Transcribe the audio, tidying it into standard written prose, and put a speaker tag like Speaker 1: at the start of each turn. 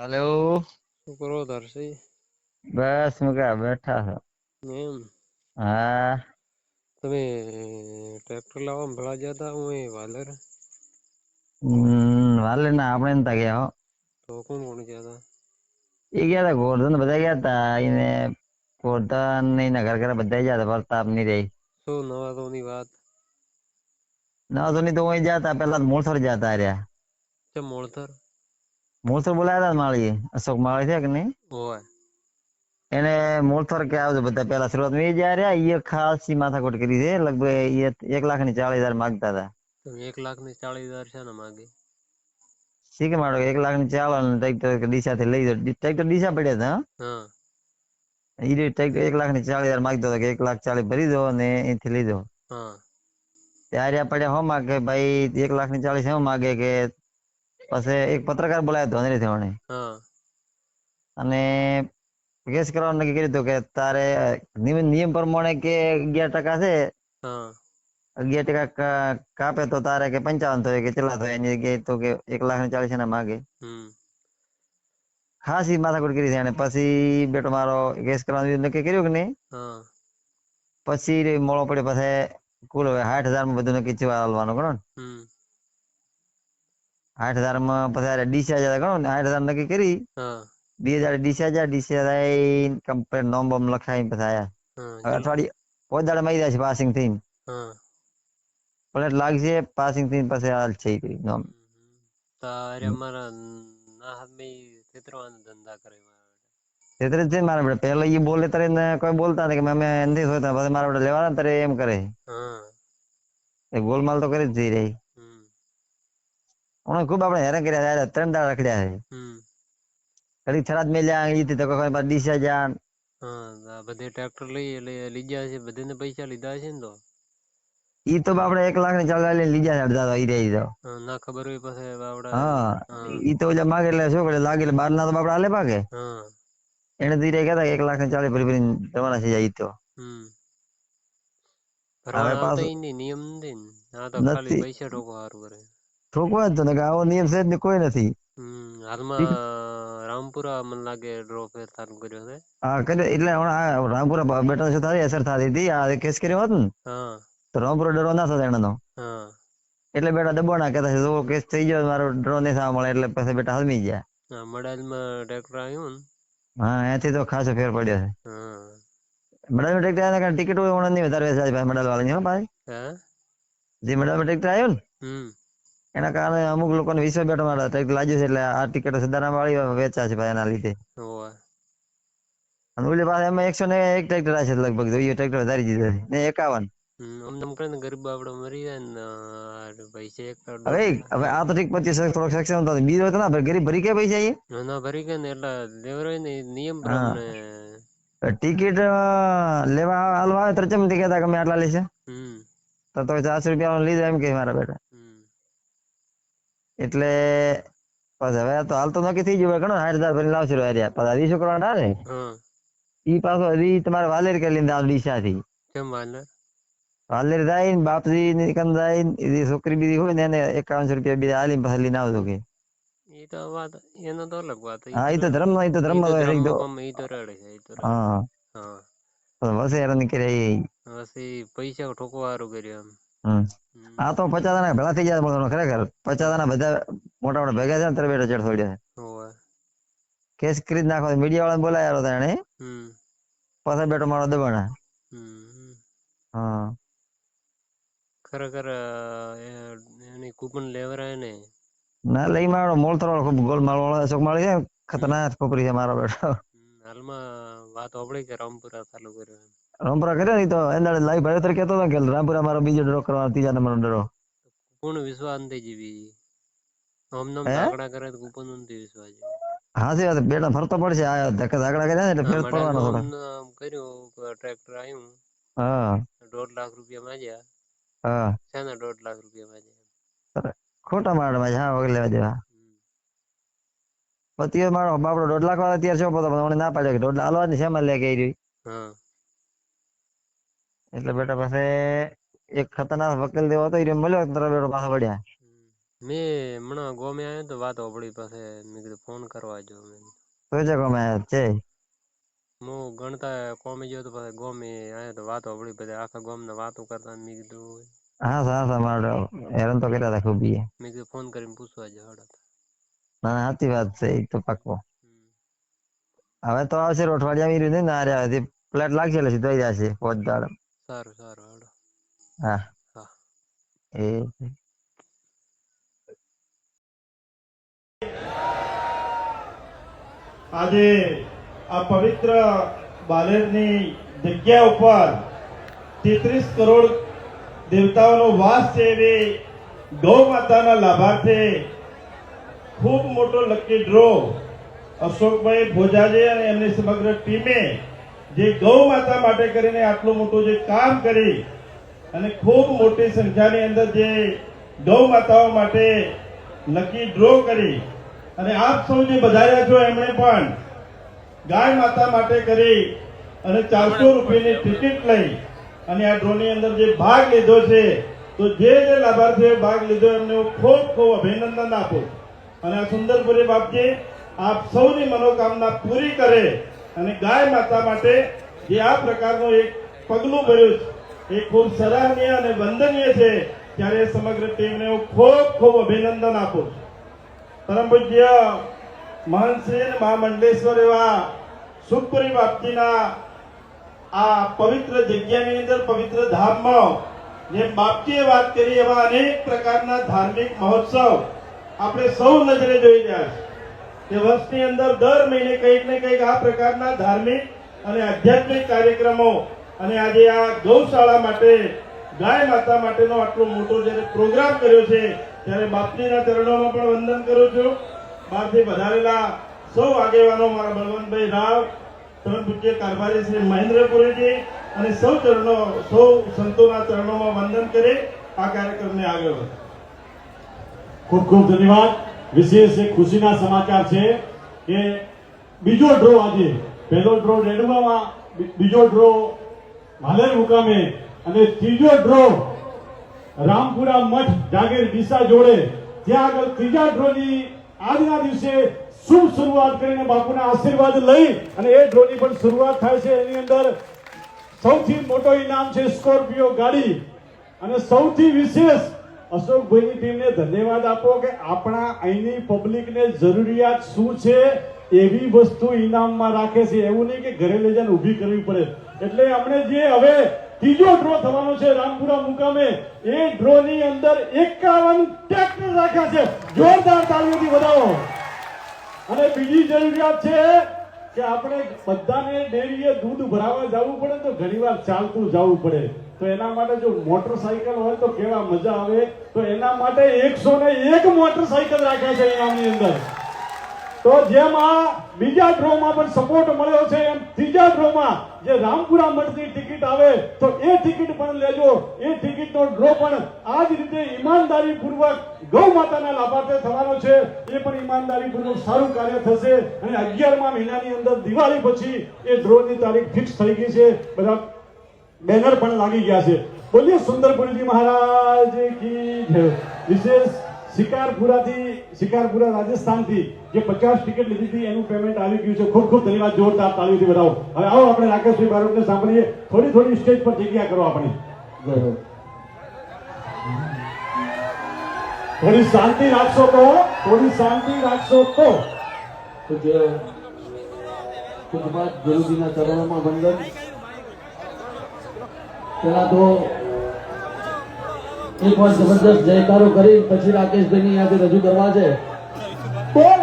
Speaker 1: Hello.
Speaker 2: શું કરો દર્શી?
Speaker 1: બસ મુકા બેઠા છો.
Speaker 2: એમ
Speaker 1: હા.
Speaker 2: તમે ટ્રેક્ટર લાવવા ભેળા ગયા હતા હું એ વાલર
Speaker 1: વાલે ના આપણે નતા ગયા હો.
Speaker 2: તો કોણ કોણ ગયા હતા?
Speaker 1: એ ગયા તા ગોરધન બધા ગયા તા એને ગોરધન એના ઘર ઘર બધા ગયા હતા પ્રતાપ ની રહી.
Speaker 2: શું નવાતોની વાત?
Speaker 1: ના તો નહી તો વહી જતા પેલા મોસર જતા રહ્યા.
Speaker 2: ચમ મોડથર?
Speaker 1: મોસર બોલાયા હતા માળી અશોક માળી છે કે નઈ?
Speaker 2: હોવે.
Speaker 1: એને મોળથર કે આવ બધા પેલા શરૂઆત જ રહ્યા ખાસી માથાકોટ કરી છે લગભગ 1,40,000 માગતા હતા.
Speaker 2: તો 1,40,000 છે ને માગે?
Speaker 1: શીખ માડો 1,00,000 ચાલ ડીસાથી લઈ ટ્રેક્ટર ડીસા પડ્યા હતા.
Speaker 2: હા.
Speaker 1: એ 1,40,000 માગતો હતો કે 1,40,000 ભરી દો અને અહીંથી લઈ દો.
Speaker 2: હા.
Speaker 1: ત્યારે પડે હો માગે ભાઈ 1,40,000 શું માગે કે પછી એક પત્રકાર બોલાયો ધોની
Speaker 2: હા.
Speaker 1: અને કેસ કરવાનું નક્કી કર્યું હતું કે તારે નિયમ પ્રમાણે કે 11% છે.
Speaker 2: હા.
Speaker 1: 11% કાપે તો તારે કે 55 થાય કે ચલા થાય એની જગ્યાએ તો કે 1,40,000 ના માગે.
Speaker 2: હમ.
Speaker 1: ખાસી માથાકુટ કરી છે પછી બેટો મારો કેસ કરવાનું નક્કી કર્યું કે નહીં.
Speaker 2: હા.
Speaker 1: પછી મોડો પડે પછી કુલ 60,000 માં બધું નક્કી થવાનું ગણો ને.
Speaker 2: હમ.
Speaker 1: 60,000 માં પછી ડીસા ગણો ને 60,000 નક્કી કરી.
Speaker 2: હા.
Speaker 1: 2,000 ડીસા કમ્પ્લેટ નોમ બોમ લખાઈને પછી આયા.
Speaker 2: હા
Speaker 1: હવે
Speaker 2: ચલો.
Speaker 1: અઠવાડિયે પોદાડે મળી જશે પાસિંગ થઈને.
Speaker 2: હા.
Speaker 1: પલેટ લાગશે પાસિંગ થઈને પછી હાલ છે
Speaker 2: તારે અમારા ના ચિત્રવાન ધંધા કરે.
Speaker 1: મારા પેલા એ બોલે ત ને કોઈ બોલતા કે અમે મારા લેવાના ત એમ કરે.
Speaker 2: હા.
Speaker 1: એ ગોલમાલ તો કરી જ જઈ રહી.
Speaker 2: હમ.
Speaker 1: હ ખુબ આપડે હેરાન કર્યા 3 દાડા રખડ્યા છે.
Speaker 2: હમ.
Speaker 1: કડી થરાદ મેલ્યા ડીસા જા.
Speaker 2: હા બધે ટ્રેક્ટર લઈ લીજા છે બધાને પૈસા લીધા છે ને તો.
Speaker 1: ઈ તો આપડે 1,40,000 લીજા અડધા.
Speaker 2: હા ના ખબર હોય પછી બાવડા
Speaker 1: હા
Speaker 2: હા
Speaker 1: ઈ તો માગે એટલે શું કરે લાગે એટલે બાર ના તો બાપડા આલે પાકે.
Speaker 2: હા.
Speaker 1: એને ધીરે કેતા 1,40,000 ભરી જવાના છે જાય તો.
Speaker 2: હમ.
Speaker 1: હવે
Speaker 2: ભરાણા આવતા
Speaker 1: પાછું
Speaker 2: એ નિયમ નથી ને આ તો ખાલી
Speaker 1: નથી
Speaker 2: પૈસા ઠોકો સારું કરે.
Speaker 1: ઠોકવા જ તો ને કે આવો નિયમ છે જ કોઈ નથી.
Speaker 2: હાલમાં રામપુરા મને લાગે ડ્રો ફેર ચાલુ કર્યો છે.
Speaker 1: હા એટલે રામપુરા બેઠા અસર થતી હતી કેસ કર્યો હોત ને.
Speaker 2: હા.
Speaker 1: તો રામપુરા ડરવા ના થ એનો.
Speaker 2: હા.
Speaker 1: એટલે બેટા દબો ના કેતા કેસ થઈ ગયો મારો ડ્રો નઈ થવા મળે એટલે પછી બેટા હલમી ગયા.
Speaker 2: હા મળાઈલમાં ટ્રેક્ટર આવ્યું ને.
Speaker 1: હા એ્યાંથી તો ખાસો ફેર પડ્યો છે.
Speaker 2: હા.
Speaker 1: ટિકિટ વધારે
Speaker 2: હે.
Speaker 1: જે ટેક્ટર આવ્યો ને.
Speaker 2: હમ.
Speaker 1: એના કારણે અમુક લોકોને વિશ્વ બેઠો લાગ્યું છે એટલે આ ટિકિટો સુધારા વાળી વેચા છે એના લીધે.
Speaker 2: હોવે.
Speaker 1: ઓલી પાસે એમાં 101 ટ્રેક્ટર છે લગભગ ટ્રેક્ટર વધારી દીધા ને 51.
Speaker 2: અમમ કને ગરીબ આપડે મરી જાય ને પૈસા એક
Speaker 1: હવે આ તો ઠીક પછી થોડક સક્ષમ બીજો ગરીબ ભરી કે પૈસા એ.
Speaker 2: ના ભરી કે ને એટલા લેવર ને નિયમ
Speaker 1: હા
Speaker 2: પ્રમાણે.
Speaker 1: ટિકિટ લેવા હાલવા આવે તો ચમતી કેતા કેમે આટલા લેશે.
Speaker 2: હમ.
Speaker 1: તો 400 રૂપિયા લીધા એમ કે મારા બેટા.
Speaker 2: હમ.
Speaker 1: એટલે બસ હવે તો હાલ તો નક્કી થઈ ગયું ઘણો 60,000 ભરીને લાવશે 20 કરવાના ને.
Speaker 2: હા.
Speaker 1: ઈ પાછો તમારે વાલેર કરી લીધા ડીસાથી.
Speaker 2: કેમ વાલે.
Speaker 1: વાલેર જાય ને બાપજી જાય છોકરી બીજી હોય ને એને 51 રૂપિયા બીજા આલીને પછી લઈને આવજો કે.
Speaker 2: એ તો વાત એનો તો અલગ વાત
Speaker 1: હા એ તો ધર્મ એ તો ધર્મ
Speaker 2: ઈ તો રડે છે ઈ તો રડે
Speaker 1: હા.
Speaker 2: હા પછી પૈસા ઠોકો હારું કર્યું એમ.
Speaker 1: હમ આ તો 50 જણા ભેગા થઈ જાય ખરેખર 50 જણા બધા મોટા મોટા ભેગા છે ને બેઠો ચઢ થડ્યા.
Speaker 2: હોવે.
Speaker 1: કેસ કરી નાખો મીડિયા વાળાને બોલાયા એને.
Speaker 2: હમ.
Speaker 1: પાછો બેઠો મારો દબાણા.
Speaker 2: હમ.
Speaker 1: હા.
Speaker 2: ખરેખર એની કૂપન લેવરાય ને.
Speaker 1: ના લઈ મોલ ગોલ માળ ખતરનાક છોકરી છે મારો બેટો.
Speaker 2: હાલમાં વાત હોભળી કે રામપુરા ચાલુ કર્યું એમ.
Speaker 1: રામપુરા કર્યો ને તો ભાઈ કેતો કે રામપુરા મારો બીજો ડ્રો કરવાનો 3જા નંબરનો ડ્રો.
Speaker 2: પૂર્ણ વિશ્વાસ નથી જીવી આમનેમ
Speaker 1: હે
Speaker 2: ધાકડા કરે કૂપન નથી વિશ્વાસ જેવી.
Speaker 1: હાચી વાત બેટા ફરતો પડશે આ ધક્કા કર્યા ને એટલે
Speaker 2: આ
Speaker 1: ફેર પડવાનો
Speaker 2: મડાઈલમાં
Speaker 1: થોડા
Speaker 2: કર્યું ટ્રેક્ટર આવ્યું.
Speaker 1: હા
Speaker 2: 1,50,000 રૂપિયા માંગ્યા.
Speaker 1: હા.
Speaker 2: સેના 1,50,000 રૂપિયા માંગ્યા.
Speaker 1: ખોટા લેવા દેવા.
Speaker 2: હમ.
Speaker 1: મારો બાપડો 1,50,000 વાળો અત્યારે ના પાડે 1,50,000 હાલવા છે લે કે.
Speaker 2: હા.
Speaker 1: એટલે બેટા પાસે એક ખતરનાક વકીલ જેવો હતો મળ્યો પાછા પડ્યા.
Speaker 2: હમ. મેં હમણાં ગોમે આવ્યો તો વાત હોભળી પાસે મેં કીધું ફોન કરવા જો મેં
Speaker 1: તો જે કોમે છે
Speaker 2: હું ગણતા કોમે ગયો તો પછી ગોમે આવ્યો તો વાત હોભળી બધા આખા ગોમને વાતો કરતા મેં કીધું
Speaker 1: હા મારો હેરાન તો કર્યા હતા ખૂબ ઈ.
Speaker 2: મેં કીધું ફોન કરીને પૂછવા જો હડો
Speaker 1: ના સાચી વાત છે એ તો પાક્કો. હવે તો આવશે અઠવાડિયા આવી રહ્યું ને આ રહ્યા પ્લેટ લાગશે એટલે સીધો આવી જશે પહોંચદાડ.
Speaker 2: સારું સારું હડો
Speaker 1: હા
Speaker 2: હા
Speaker 1: એ
Speaker 3: આજે આ પવિત્ર બાલેરની જગ્યા ઉપર 33 કરોડ દેવતાઓનો વાસ છે એવી ગૌ માતાના લાભાર્થે ખૂબ મોટો લકી ડ્રો અશોકભાઈ ભોજાજી અને એમની સમગ્ર ટીમે જે ગૌ માતા માટે કરીને આટલું મોટું જે કામ કરી અને ખૂબ મોટી સંખ્યાની અંદર જે ગૌ માતાઓ માટે લકી ડ્રો કરી અને આપ સૌ જે બધાયા છો એમણે પણ ગાય માતા માટે કરી અને 400 રૂપિયાની ટિકિટ લઈ અને આ ડ્રોની અંદર જે ભાગ લીધો છે તો જે લાભાર્થીઓએ ભાગ લીધો એમને હું ખૂબ ખૂબ અભિનંદન આપું અને આ સુંદરપુરી બાપજી આપ સૌની મનોકામના પૂરી કરે અને ગાય માતા માટે જે આ પ્રકારનું એક પગલું ભર્યું છે એ ખૂબ સરાહનીય અને વંદનીય છે ત્યારે સમગ્ર ટીમને હું ખૂબ ખૂબ અભિનંદન આપું છું. પરમ પૂજ્ય મહંત શ્રી અને મહામંડલેશ્વર એવા સુખપુરી બાપજીના આ પવિત્ર જગ્યાની અંદર પવિત્ર ધામમાં જે બાપજીએ વાત કરી એવા અનેક પ્રકારના ધાર્મિક મહોત્સવ આપણે સૌ નજરે જોઈ રહ્યા છે કે વર્ષની અંદર દર મહિને કંઈક ને કંઈક આ પ્રકારના ધાર્મિક અને આધ્યાત્મિક કાર્યક્રમો અને આજે આ ગૌશાળા માટે ગાય માતા માટેનો આટલો મોટો જ્યારે પ્રોગ્રામ કર્યો છે ત્યારે બાપજીના ચરણોમાં પણ વંદન કરું છું. બહારથી વધારેલા સૌ આગેવાનો મારા બળવંતભાઈ રાવ, પરમ પૂજ્ય કારભારી શ્રી મહેન્દ્રપુરીજી અને સૌ સંતોના ચરણોમાં વંદન કરી આ કાર્યક્રમને આગળ વધે.
Speaker 4: ખૂબ ખૂબ ધન્યવાદ. વિશેષ એક ખુશીના સમાચાર છે કે બીજો ડ્રો આજે, પહેલો ડ્રો રેડવામાં, બીજો ડ્રો ભાલેર મુકામે અને ત્રીજો ડ્રો રામપુરા મઠ જાગીર ડીસા જોડે, ત્યાં આગળ ત્રીજા ડ્રોની આજના દિવસે શુભ શરૂઆત કરીને બાપુના આશીર્વાદ લઈ અને એ ડ્રોની પણ શરૂઆત થાય છે. એની અંદર સૌથી મોટો ઇનામ છે સ્કોર્પિયો ગાડી અને સૌથી વિશેષ અશોકભાઈની ટીમને ધન્યવાદ આપો કે આપણા અહીંની પબ્લિકને જરૂરિયાત શું છે એવી વસ્તુ ઇનામમાં રાખે છે, એવું નહીં કે ઘરે લઈ જઈને ઊભી કરવી પડે. એટલે અમને જે હવે ત્રીજો ડ્રો થવાનો છે રામપુરા મુકામે, એ ડ્રોની અંદર 51 ટ્રેક્ટર રાખ્યા છે. જોરદાર તાળીઓથી વધાવો. અને બીજી જરૂરિયાત છે કે આપણે બધાને ડેરીએ દૂધ ભરાવા જવું પડે તો ઘણીવાર ચાલતું જવું પડે, તો એના માટે જો મોટરસાયકલ હોય તો કેવા મજા આવે. તો એના માટે 101 મોટરસાયકલ રાખ્યા છે ઇનામની અંદર. તો જેમ આ બીજા ડ્રોમાં પણ સપોર્ટ મળ્યો છે એમ ત્રીજા ડ્રોમાં જે રામપુરા મઠની ટિકિટ આવે તો એ ટિકિટ પણ લેજો. એ ટિકિટનો ડ્રો પણ આ જ રીતે ઈમાનદારીપૂર્વક ગૌ માતાના લાભાર્થે થવાનો છે. એ પણ ઈમાનદારીપૂર્વક સારું કાર્ય થશે અને 11મા મહિનાની અંદર દિવાળી પછી એ ડ્રોની તારીખ ફિક્સ થઈ ગઈ છે. બધા બેનર પણ લાગી ગયા છે. બોલીએ સુંદરપુરીજી મહારાજ કી જય. વિશેષ શિકારપુરા રાજસ્થાનથી જે 50 ટિકિટ લીધી હતી એનું પેમેન્ટ આવી ગયું છે. ખૂબ ખૂબ ધન્યવાદ. જોરદાર તાળીઓથી વધાવો. હવે આવો આપણે રાકેશભાઈ બારોટને સાંભળીએ. થોડી સ્ટેજ પર જગ્યા કરો. આપણે થોડી શાંતિ રાખશો તો
Speaker 5: પૂજ્યપાદ ગુરુજીના ચરણોમાં વંદન. પેલા તો એક વાર જબરદસ્ત જયકારો કરી પછી રાકેશભાઈની યાદ રજૂ કરવા છે.
Speaker 4: બોલ